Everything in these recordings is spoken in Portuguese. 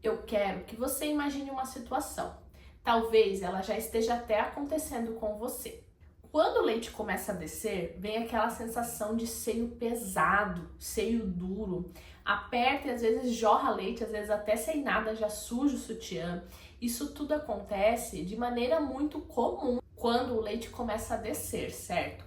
Eu quero que você imagine uma situação. Talvez ela já esteja até acontecendo com você. Quando o leite começa a descer, vem aquela sensação de seio pesado, seio duro. Aperta e às vezes jorra leite, às vezes até sem nada já suja o sutiã. Isso tudo acontece de maneira muito comum quando o leite começa a descer, certo?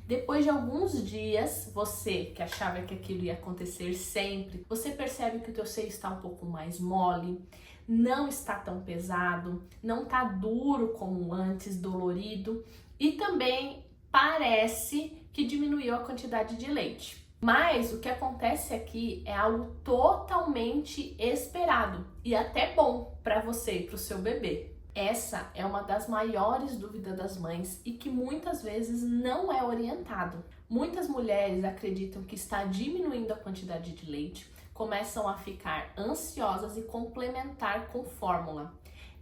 Depois de alguns dias, você que achava que aquilo ia acontecer sempre, você percebe que o teu seio está um pouco mais mole, não está tão pesado, não está duro como antes, dolorido, e também parece que diminuiu a quantidade de leite. Mas o que acontece aqui é algo totalmente esperado e até bom para você e para o seu bebê. Essa é uma das maiores dúvidas das mães e que muitas vezes não é orientado. Muitas mulheres acreditam que está diminuindo a quantidade de leite, começam a ficar ansiosas e complementar com fórmula.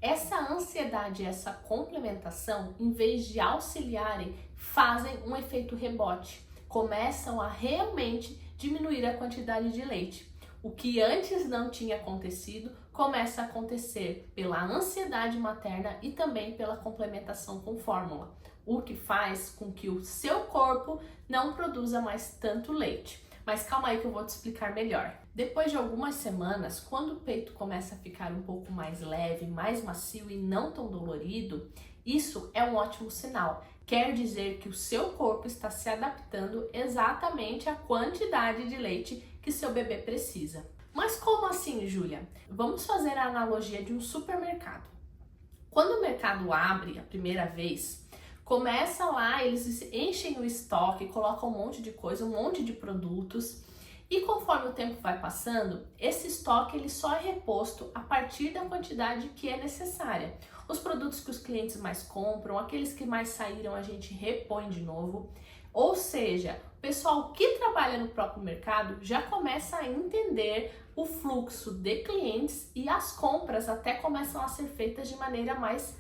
Essa ansiedade e essa complementação, em vez de auxiliarem, fazem um efeito rebote. Começam a realmente diminuir a quantidade de leite. O que antes não tinha acontecido, começa a acontecer pela ansiedade materna e também pela complementação com fórmula, o que faz com que o seu corpo não produza mais tanto leite. Mas calma aí que eu vou te explicar melhor. Depois de algumas semanas, quando o peito começa a ficar um pouco mais leve, mais macio e não tão dolorido, isso é um ótimo sinal. Quer dizer que o seu corpo está se adaptando exatamente à quantidade de leite que seu bebê precisa. Mas como assim, Júlia? Vamos fazer a analogia de um supermercado. Quando o mercado abre a primeira vez, começa lá, eles enchem o estoque, colocam um monte de coisa, um monte de produtos, e conforme o tempo vai passando, esse estoque ele só é reposto a partir da quantidade que é necessária. Os produtos que os clientes mais compram, aqueles que mais saíram, a gente repõe de novo. Ou seja, o pessoal que trabalha no próprio mercado já começa a entender o fluxo de clientes e as compras até começam a ser feitas de maneira mais,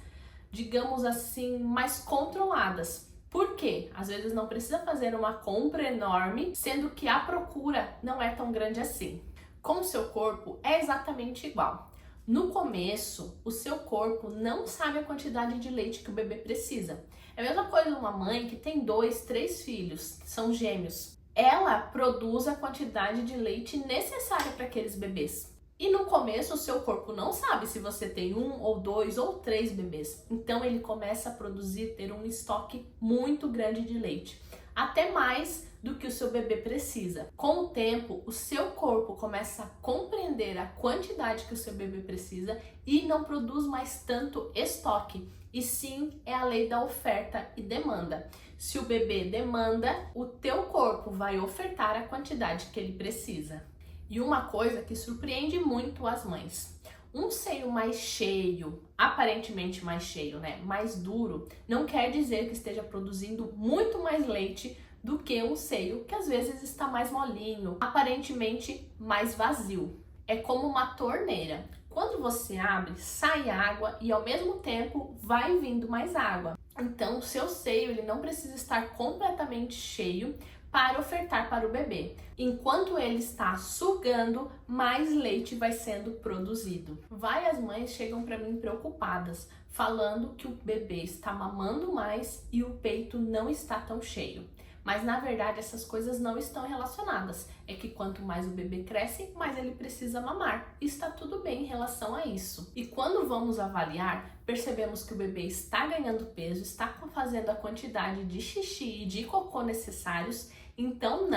digamos assim, mais controladas. Por quê? Às vezes não precisa fazer uma compra enorme, sendo que a procura não é tão grande assim. Com o seu corpo é exatamente igual. No começo, o seu corpo não sabe a quantidade de leite que o bebê precisa. É a mesma coisa uma mãe que tem 2, 3 filhos, que são gêmeos. Ela produz a quantidade de leite necessária para aqueles bebês. E no começo o seu corpo não sabe se você tem 1 ou 2 ou 3 bebês. Então ele começa a produzir, ter um estoque muito grande de leite. Até mais do que o seu bebê precisa. Com o tempo, o seu corpo começa a compreender a quantidade que o seu bebê precisa e não produz mais tanto estoque. E sim, é a lei da oferta e demanda. Se o bebê demanda, o teu corpo vai ofertar a quantidade que ele precisa. E uma coisa que surpreende muito as mães. Um seio mais cheio, aparentemente mais cheio, né? Mais duro, não quer dizer que esteja produzindo muito mais leite do que um seio que às vezes está mais molinho, aparentemente mais vazio. É como uma torneira. Quando você abre, sai água e ao mesmo tempo vai vindo mais água. Então, o seu seio ele não precisa estar completamente cheio para ofertar para o bebê. Enquanto ele está sugando, mais leite vai sendo produzido. Várias mães chegam para mim preocupadas, falando que o bebê está mamando mais e o peito não está tão cheio. Mas na verdade essas coisas não estão relacionadas. É que quanto mais o bebê cresce, mais ele precisa mamar. E está tudo bem em relação a isso. E quando vamos avaliar, percebemos que o bebê está ganhando peso, está fazendo a quantidade de xixi e de cocô necessários. Então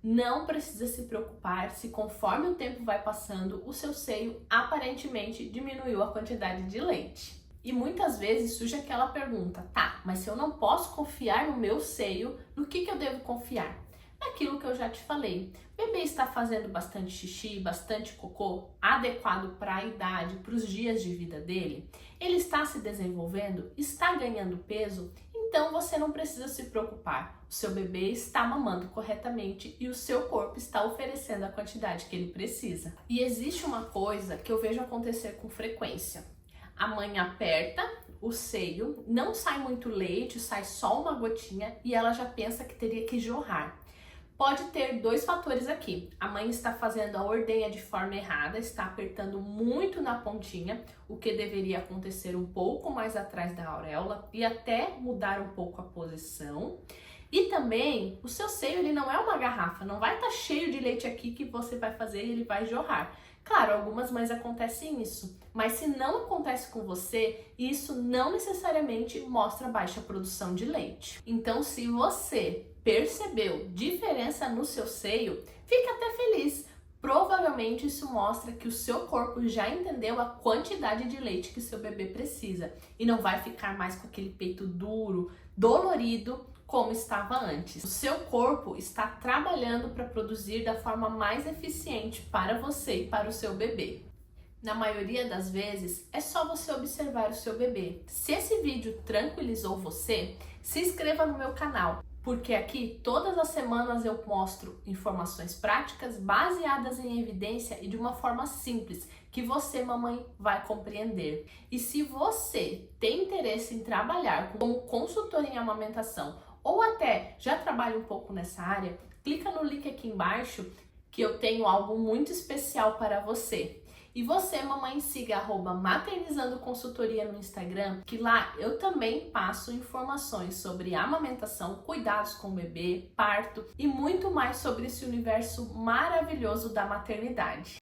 não precisa se preocupar se conforme o tempo vai passando, o seu seio aparentemente diminuiu a quantidade de leite. E muitas vezes surge aquela pergunta, tá, mas se eu não posso confiar no meu seio, no que eu devo confiar? Naquilo que eu já te falei. O bebê está fazendo bastante xixi, bastante cocô, adequado para a idade, para os dias de vida dele? Ele está se desenvolvendo? Está ganhando peso? Então você não precisa se preocupar. O seu bebê está mamando corretamente e o seu corpo está oferecendo a quantidade que ele precisa. E existe uma coisa que eu vejo acontecer com frequência. A mãe aperta o seio, não sai muito leite, sai só uma gotinha e ela já pensa que teria que jorrar. Pode ter dois fatores aqui. A mãe está fazendo a ordenha de forma errada, está apertando muito na pontinha, o que deveria acontecer um pouco mais atrás da auréola e até mudar um pouco a posição. E também, o seu seio ele não é uma garrafa, não vai estar cheio de leite aqui que você vai fazer e ele vai jorrar. Claro, algumas mães acontecem isso, mas se não acontece com você, isso não necessariamente mostra baixa produção de leite. Então, se você percebeu diferença no seu seio, fique até feliz. Provavelmente isso mostra que o seu corpo já entendeu a quantidade de leite que seu bebê precisa e não vai ficar mais com aquele peito duro, dolorido, como estava antes. O seu corpo está trabalhando para produzir da forma mais eficiente para você e para o seu bebê. Na maioria das vezes, é só você observar o seu bebê. Se esse vídeo tranquilizou você, se inscreva no meu canal, porque aqui todas as semanas eu mostro informações práticas baseadas em evidência e de uma forma simples, que você, mamãe, vai compreender. E se você tem interesse em trabalhar como consultora em amamentação ou até já trabalha um pouco nessa área, clica no link aqui embaixo que eu tenho algo muito especial para você. E você, mamãe, siga @maternizandoconsultoria no Instagram, que lá eu também passo informações sobre amamentação, cuidados com o bebê, parto e muito mais sobre esse universo maravilhoso da maternidade.